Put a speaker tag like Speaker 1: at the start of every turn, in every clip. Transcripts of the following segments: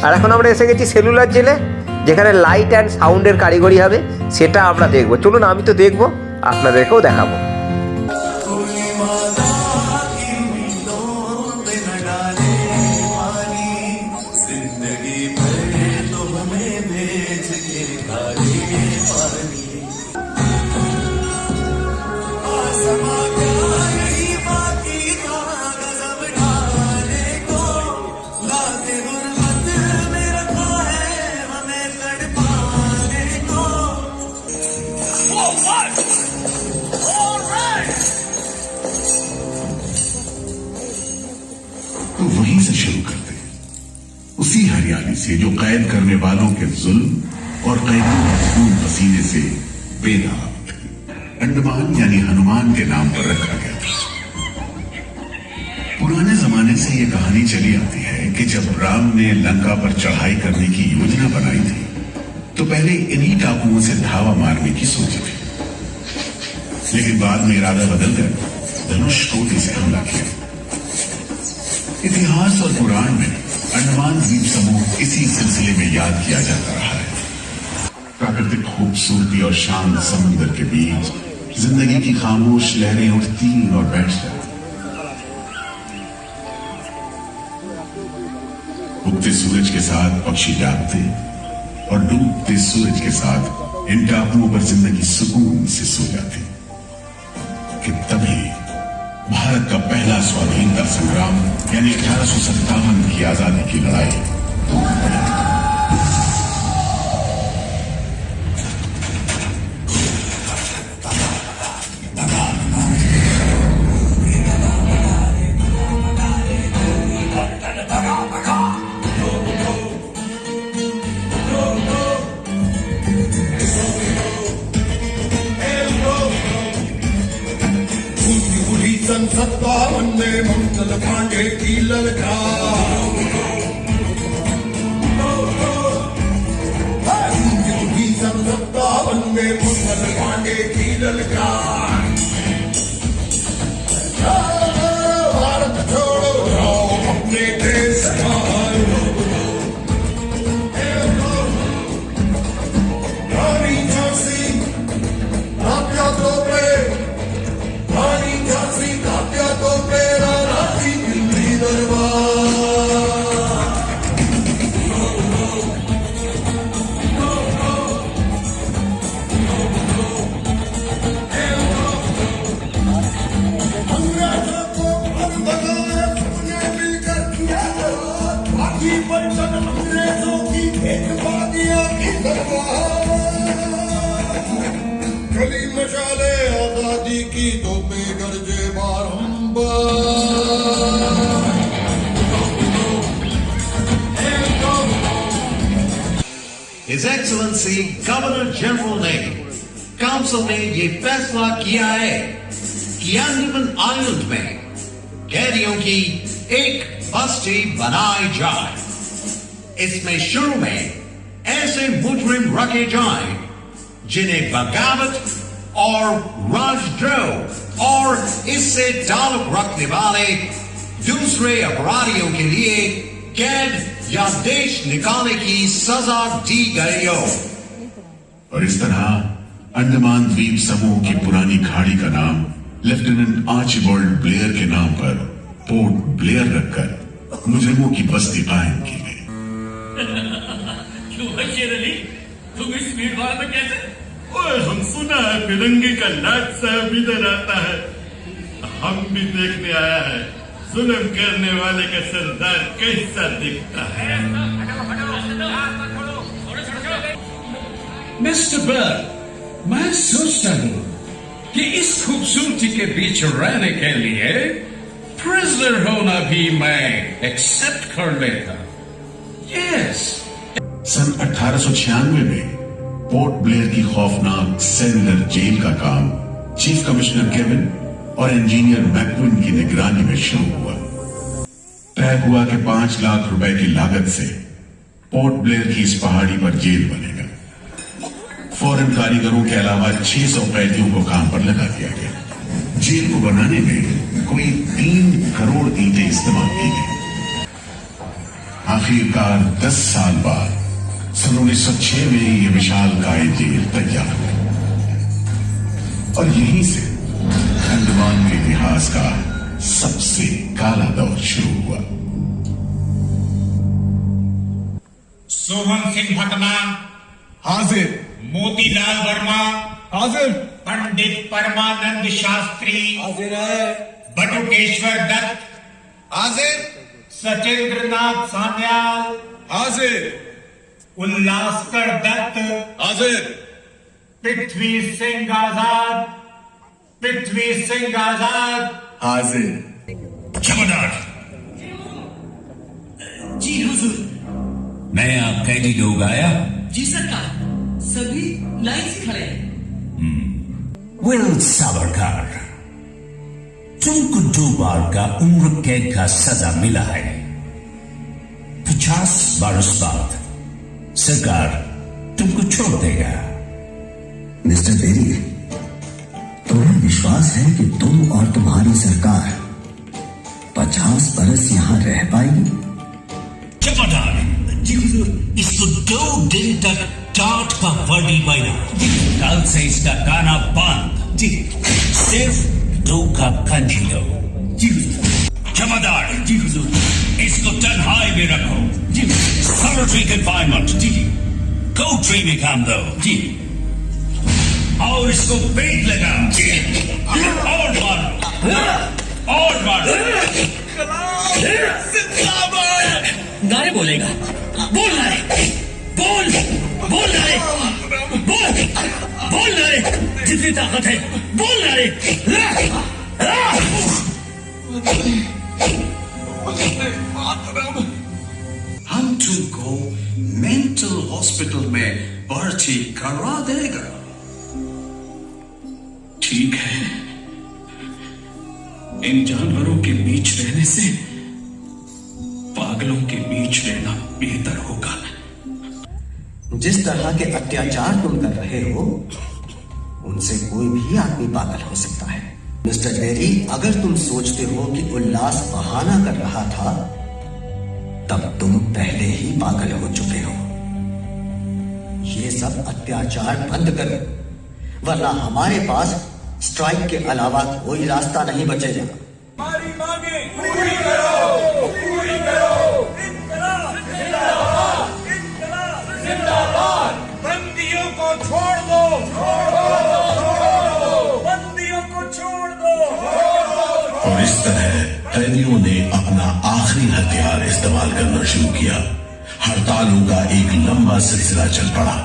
Speaker 1: আর এখন আমরা এসে গেছি সেলুলার জেলে, যেখানে লাইট অ্যান্ড সাউন্ডের কারিগরি হবে, সেটা আমরা দেখবো। চলুন, আমি তো দেখবো, আপনাদেরকেও দেখাবো।
Speaker 2: तो वहीं से शुरू करते हैं, उसी हरियाली से जो कैद करने वालों के जुल्म और कैदियों के खून पसीने से बेदाग अंडमान यानी हनुमान के नाम पर रखा गया था। पुराने जमाने से यह कहानी चली आती है कि जब राम ने लंका पर चढ़ाई करने की योजना बनाई थी तो पहले इन्हीं टापुओं से धावा मारने की सोची थी, लेकिन बाद में इरादा बदलकर धनुषकोटि से हमला किया। इतिहास और पुराण में अंडमान द्वीप समूह इसी सिलसिले में याद किया जाता रहा है। प्राकृतिक खूबसूरती और शांत समुद्र के बीच जिंदगी की खामोश लहरें उठती और बैठ जाती। उगते सूरज के साथ पक्षी जागते और डूबते सूरज के साथ इन टापुओं पर जिंदगी सुकून से सो जाती। कि तभी भारत का पहला स्वाधीनता संग्राम यानी 1857 की आजादी की लड़ाई
Speaker 3: सन 57 में मंगल पांडे की ललकार, 57 में मंगल पांडे की ललकार। भारत छोड़ो जाओ अपने देश का, रानी झांसी काव्या तोपे, रानी झांसी काव्या तोपे, रानी दिल्ली दरबार। अंग्रेजों को मत भगाए, सबने मिलकर किया जहाद, बाकी बचन अंग्रेजों की भेदभादियां की दरबार। गली मशाले आजादी की तो बेगरजे बारंबार।
Speaker 4: His Excellency Governor General ने काउंसिल ने ये फैसला किया है कि अंडमान आइलैंड में कैदियों की एक बस्ती बनाई जाए। इसमें शुरू में ऐसे मुजरिम रखे जाएं जिन्हें बगावत और राजद्रोह और इससे ताल्लुक रखने वाले दूसरे अपराधियों के लिए कैद या देश निकालने की सजा दी गई हो।
Speaker 2: और इस तरह अंडमान द्वीप समूह की पुरानी खाड़ी का नाम लेफ्टिनेंट आर्चिबाल्ड ब्लेयर के नाम पर पोर्ट ब्लेयर रखकर मुजरिमों की बस्ती कायम की गई।
Speaker 5: क्यों बशीर अली, तुम इस भीड़ भाड़ में कैसे? ओए, हम सुना है फिरंगी का लाट साहब इधर आता है। हम भी देखने आया है जुल्म करने वाले का सरदार कैसा दिखता है।
Speaker 6: मिस्टर बर्ड, मैं सोचता हूँ कि इस खूबसूरती के बीच रहने के लिए प्रिजनर होना भी मैं एक्सेप्ट कर लेता। यस।
Speaker 2: सन 1896 में पोर्ट ब्लेयर की खौफनाक सेलुलर जेल का काम चीफ कमिश्नर केविन और इंजीनियर मैक्विन की निगरानी में शुरू हुआ। तय हुआ कि 5 लाख रुपए की लागत से पोर्ट ब्लेयर की इस पहाड़ी पर जेल बनेगा। फॉरेन कारीगरों के अलावा 600 कैदियों को काम पर लगा दिया गया। जेल को बनाने में कोई 3 करोड़ ईंटें इस्तेमाल की गई। आखिरकार 10 साल बाद सन 1906 में ये विशालकाय जेल तैयार हुई और यहीं से अंडमान के इतिहास का सबसे काला दौर शुरू हुआ।
Speaker 7: सोहन सिंह भटना,
Speaker 3: हाजिर।
Speaker 7: मोतीलाल वर्मा,
Speaker 3: हाजिर।
Speaker 7: पंडित परमानंद शास्त्री,
Speaker 3: हाजिर है।
Speaker 7: बटुकेश्वर दत्त,
Speaker 3: हाजिर।
Speaker 7: सचेंद्रनाथ सान्याल,
Speaker 3: हाजिर।
Speaker 7: उल्लासकर दत्त,
Speaker 3: हाजिर।
Speaker 7: पृथ्वी सिंह आजाद, पृथ्वी सिंह आजाद,
Speaker 3: हाजिर।
Speaker 6: जमादार,
Speaker 8: जी हुजूर।
Speaker 6: नया कैदी लोग आया?
Speaker 8: जी सरकार, सभी लाइन से खड़े हैं।
Speaker 6: विल सावरकर, तुमको 2 बार का उम्र कैद का सजा मिला है। 50 बरस बाद सरकार तुमको छोड़ देगा।
Speaker 9: मिस्टर बेरी, तुम्हें विश्वास है कि तुम और तुम्हारी सरकार 50 बरस यहां रह पाएगी?
Speaker 6: जमादार,
Speaker 8: जी हुजूर।
Speaker 6: इसको 2 दिन तक टाट का वर्दी बना। कल से इसका गाना बंद।
Speaker 8: जी
Speaker 6: सिर्फ 2 कप कंजी दो।
Speaker 8: जी हुजूर।
Speaker 6: जमादार,
Speaker 8: जी हुजूर।
Speaker 6: इसको तन्हाई में रखो।
Speaker 8: जी
Speaker 6: सॉलिटरी कंफाइनमेंट।
Speaker 8: जी
Speaker 6: कोठरी में काम दो।
Speaker 8: जी।
Speaker 6: और इसको पेट लगाओ। और मारो, और मारो।
Speaker 8: नारे बोलेगा। बोल नारे, बोल बोल नारे, बोल बोल नारे, जितनी ताकत है बोल नारे।
Speaker 4: हम तुमको मेंटल हॉस्पिटल में भर्ती करा देगा।
Speaker 5: ठीक है, इन जानवरों के बीच रहने से पागलों के बीच रहना बेहतर होगा।
Speaker 9: जिस तरह के अत्याचार तुम कर रहे हो उनसे कोई भी आदमी पागल हो सकता है। मिस्टर बेरी, अगर तुम सोचते हो कि उल्लास बहाना कर रहा था तब तुम पहले ही पागल हो चुके हो। ये सब अत्याचार बंद करो, वरना हमारे पास स्ट्राइक के अलावा कोई रास्ता नहीं बचेगा।
Speaker 3: हमारी मांगे पूरी करो, पूरी करो। इनकलाब जिंदाबाद, इनकलाब जिंदाबाद। बंदियों को छोड़ दो, छोड़ दो, बंदियों को छोड़ दो।
Speaker 2: और इस तरह कैदियों ने अपना आखिरी हथियार इस्तेमाल करना शुरू किया। हड़तालों का एक लंबा सिलसिला चल पड़ा,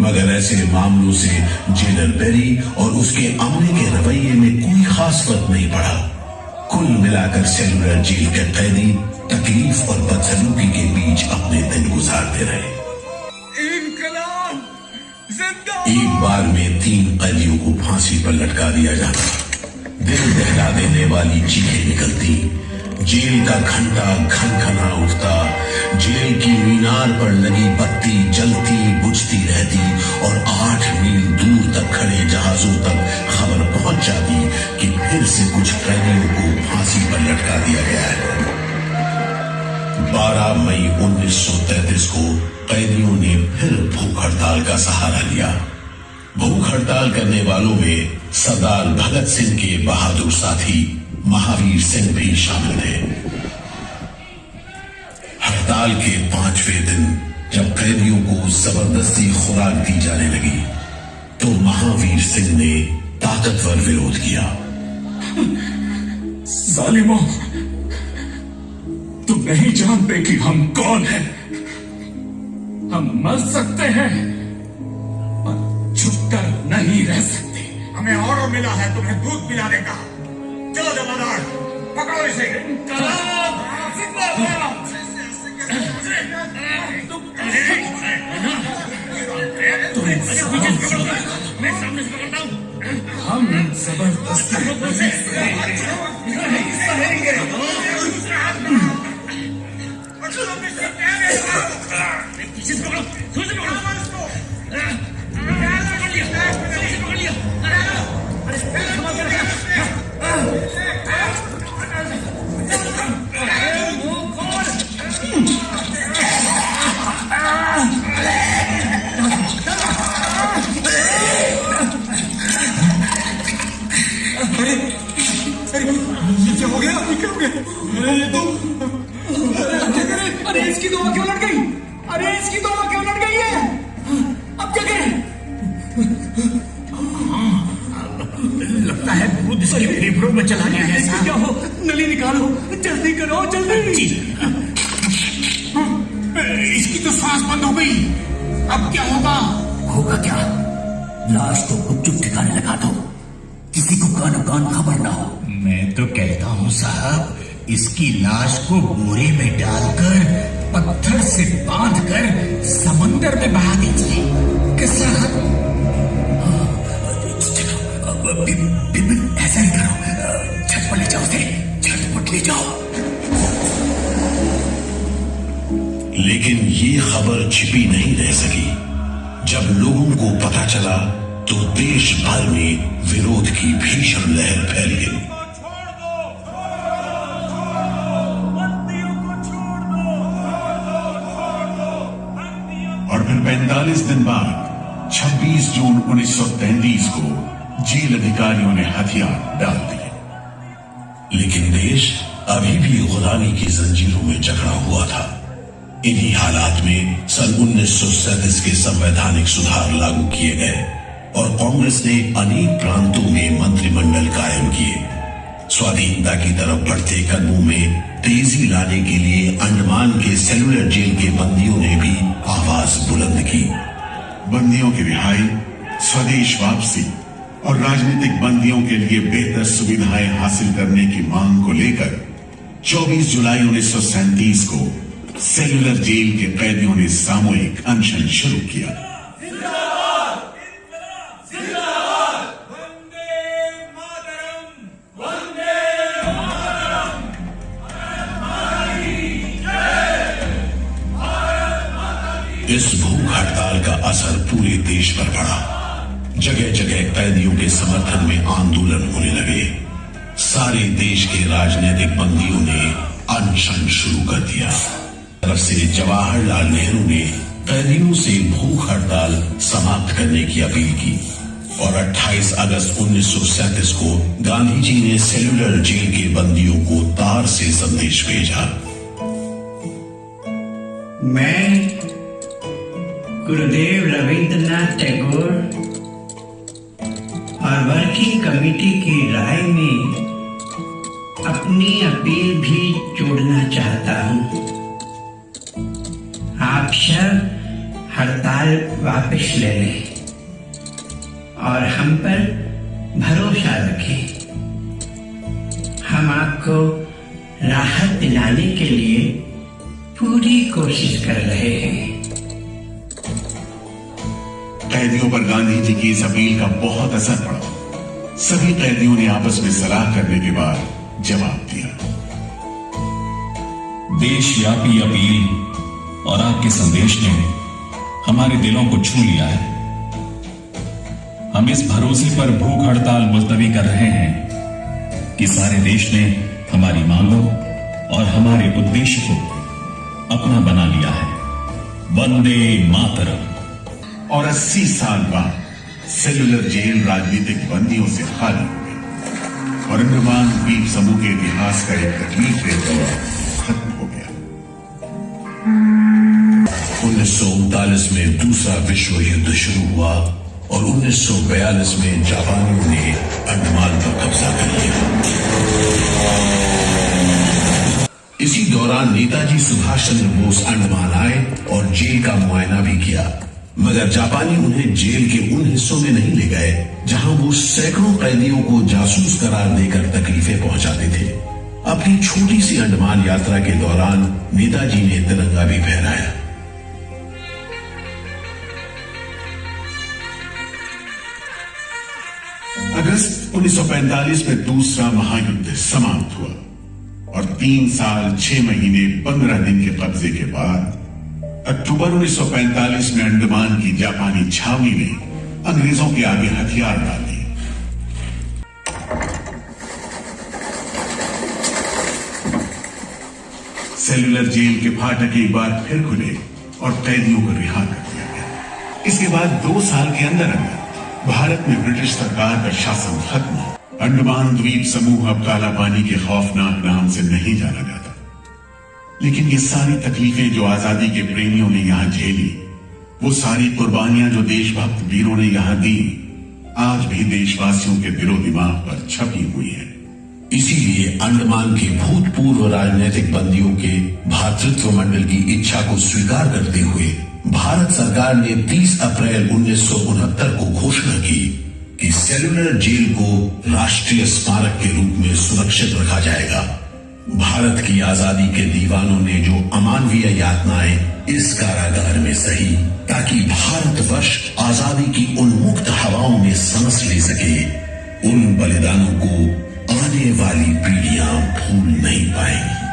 Speaker 2: मगर ऐसे मामलों से जेलर बेरी और उसके अमले के रवैये में कोई खास फर्क नहीं पड़ा। कुल मिलाकर सेलुलर जेल के कैदी तकलीफ और बदसलूकी के बीच अपने दिन गुजारते रहे।
Speaker 3: इनकलाब जिंदाबाद।
Speaker 2: एक बार में 3 कैदियों को फांसी पर लटका दिया जाता। दिल दहला देने वाली चीखें निकलती, जेल का घंटा खनखना उठता, जेल की मीनार पर लगी बत्ती जलती बुझती रहती और 8 मील दूर तक खड़े जहाजों तक खबर पहुंच जाती कि फिर से कुछ कैदियों को फांसी पर लटका दिया गया है। 12 मई 1933 को कैदियों ने फिर भूख हड़ताल का सहारा लिया। भूख हड़ताल करने वालों में सरदार भगत सिंह के बहादुर साथी महावीर सिंह भी शामिल थे। हड़ताल के 5वें दिन जब कैदियों को जबरदस्ती खुराक दी जाने लगी तो महावीर सिंह ने ताकतवर विरोध किया।
Speaker 5: जालिमों, तुम नहीं जानते कि हम कौन हैं। हम मर सकते हैं पर छुपकर नहीं रह सकते।
Speaker 3: हमें ऑर्डर मिला है तुम्हें दूध पिलाने का। चलो जमादार, पकड़ो इसे। इनकलाब जिंदाबाद।
Speaker 8: मैं सामने से पकड़ता हूँ।
Speaker 5: हम जबरदस्ती
Speaker 8: पीछे से पकड़ो, थोड़ा सा पकड़ो। पकड़ लिया, पकड़ लिया। अरे क्षमा कर। मुंह खोल। अरे इसकी तो आंखें उलट गई है। अब क्या करें? लगता है भूत इसके फेफड़ों में चला गया है साहब। क्या हो? नली निकालो, जल्दी करो, जल्दी।
Speaker 3: इसकी तो सांस बंद हो गई, अब क्या होगा?
Speaker 8: होगा क्या? लाश को गुपचुप ठिकाने लगा दो, किसी को कानो कान खबर ना हो।
Speaker 7: मैं तो कहता हूँ साहब, इसकी लाश को बोरे में डालकर पत्थर से बांधकर समंदर में बहा दीजिए। कैसा?
Speaker 8: ऐसा ही करो, झटपट ले जाओ उसे, झटपट ले जाओ।
Speaker 2: लेकिन ये खबर छिपी नहीं रह सकी। जब लोगों को पता चला तो देश भर में विरोध की भीषण लहर फैल गई। और फिर 45 दिन बाद 26 जून 1933 को जेल अधिकारियों ने हथियार डाल दिए। लेकिन देश अभी भी गुलामी की जंजीरों में जकड़ा हुआ था। इन्हीं हालात में सन 1937 के संवैधानिक सुधार लागू किए गए और कांग्रेस ने अनेक प्रांतों में मंत्रिमंडल कायम किए। स्वाधीनता की तरफ बढ़ते कदमों में तेजी लाने के लिए अंडमान के सेलुलर जेल के बंदियों ने भी आवाज बुलंद की। बंदियों की रिहाई, स्वदेश वापसी और राजनीतिक बंदियों के लिए बेहतर सुविधाएं हासिल करने की मांग को लेकर 24 जुलाई 1937 को सेलुलर जेल के कैदियों ने सामूहिक अनशन शुरू किया। इस भूख हड़ताल का असर पूरे देश पर पड़ा। जगह जगह कैदियों के समर्थन में आंदोलन होने लगे। सारे देश के राजनीतिक बंदियों ने अनशन शुरू कर दिया। तरफ से जवाहरलाल नेहरू ने कैदियों से भूख हड़ताल समाप्त करने की अपील की और 28 अगस्त 1937 को गांधी जी ने सेलुलर जेल के बंदियों को तार से संदेश भेजा।
Speaker 10: मैं गुरुदेव रविंद्रनाथ टैगोर और वर्किंग कमेटी की राय में अपनी अपील भी जोड़ना चाहता हूं। आप सब हड़ताल वापस ले लें और हम पर भरोसा रखें। हम आपको राहत दिलाने के लिए पूरी कोशिश कर रहे हैं।
Speaker 2: कैदियों पर गांधी जी की इस अपील का बहुत असर पड़ा। सभी कैदियों ने आपस में सलाह करने के बाद जवाब दिया।
Speaker 11: देशव्यापी अपील और आपके संदेश ने हमारे दिलों को छू लिया है। हम इस भरोसे पर भूख हड़ताल मुलतवी कर रहे हैं कि सारे देश ने हमारी मांगों और हमारे उद्देश्य को अपना बना लिया है। वंदे मातरम।
Speaker 2: और 80 साल बाद सेलुलर जेल राजनीतिक बंदियों से खाली हो गई और अंडमान द्वीप समूह के इतिहास का एक तकलीफदेह दौर खत्म हो गया। 1939 में दूसरा विश्व युद्ध शुरू हुआ और 1942 में जापानियों ने अंडमान पर कब्जा कर लिया। इसी दौरान नेताजी सुभाष चंद्र बोस अंडमान आए और जेल का मुआयना भी किया, मगर जापानी उन्हें जेल के उन हिस्सों में नहीं ले गए जहां वो सैकड़ों कैदियों को जासूस करार देकर तकलीफें पहुंचाते थे। अपनी छोटी सी अंडमान यात्रा के दौरान नेताजी ने तिरंगा भी फहराया। अगस्त 1945 में दूसरा महायुद्ध समाप्त हुआ और 3 साल 6 महीने 15 दिन के कब्जे के बाद अक्टूबर 1945 में अंडमान की जापानी छावनी ने अंग्रेजों के आगे हथियार डाल दिए। सेलुलर जेल के फाटक एक बार फिर खुले और कैदियों को रिहा कर दिया गया। इसके बाद 2 साल के अंदर अंदर भारत में ब्रिटिश सरकार का शासन खत्म हो। अंडमान द्वीप समूह अब काला पानी के खौफनाक नाम से नहीं जाना जाता। लेकिन ये सारी तकलीफें जो आजादी के प्रेमियों ने यहाँ झेली, वो सारी कुर्बानियां जो देशभक्त वीरों ने यहाँ दी, आज भी देशवासियों के दिलो दिमाग पर छपी हुई है।
Speaker 12: इसीलिए अंडमान के भूतपूर्व राजनीतिक बंदियों के भातृत्व मंडल की इच्छा को स्वीकार करते हुए भारत सरकार ने 30 अप्रैल 1969 को घोषणा की कि सेलुलर जेल को राष्ट्रीय स्मारक के रूप में सुरक्षित रखा जाएगा। भारत की आजादी के दीवानों ने जो अमानवीय यातनाएं इस कारागार में सही, ताकि भारतवर्ष आजादी की उन्मुक्त हवाओं में सांस ले सके, उन बलिदानों को आने वाली पीढ़ियां भूल नहीं पाएंगी।